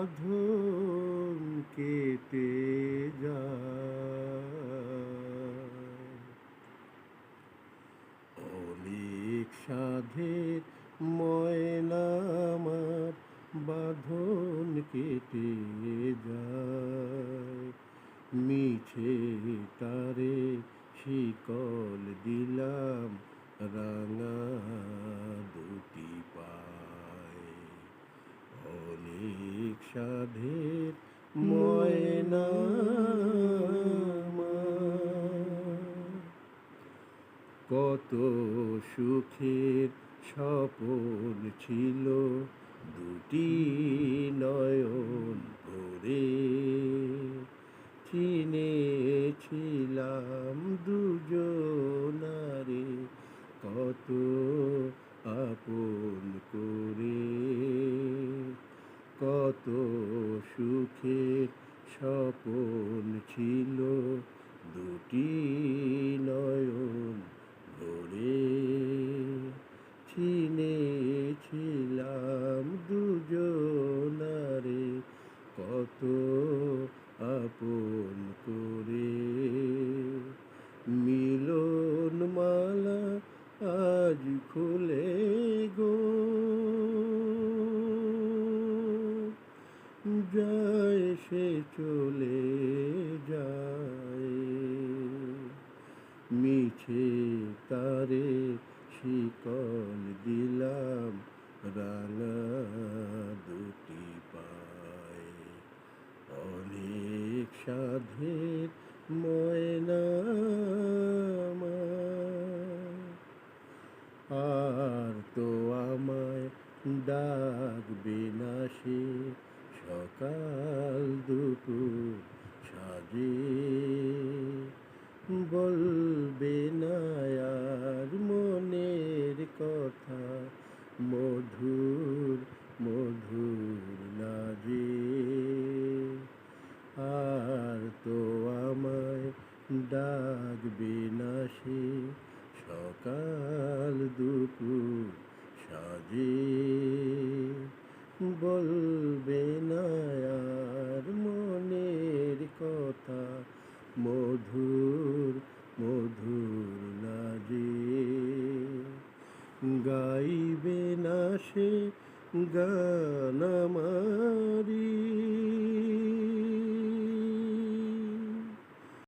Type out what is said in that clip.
বাঁধন কেটে যায়। অনেক সাধের ময়না আমার বাঁধন কেটে যায়। মিছে তারে শিকল দিলাম রাঙা দুটি পায়। অনেক সাধের ময়না আমার, কত সুখের স্বপন ছিল দুটি নয়ন ভরে। চিনেছিলাম দুজনারে কত আপন করে। কত সুখের স্বপন ছিল দুটি নয়ন ভরে। চিনেছিলাম দুজনারে কত আপন করে। মিলন মালা আজ খুলে গো, যায় সে চলে যায়। মিছে তারে শিকল দিলাম রাঙা দুটি পায়। অনেক সাধের ময়না আমার, আর তো আমায় ডাকবে না সে সকাল দুপুর সাজে। বলবে না আর মনের কথা মধুর মধুর লাজে। আর তো আমায় ডাকবে না সে সকাল দুপুর সাজে। বলবে না আর মনের কথা মধুর মধুর লাজে। গাইবে না সে গান আমারি,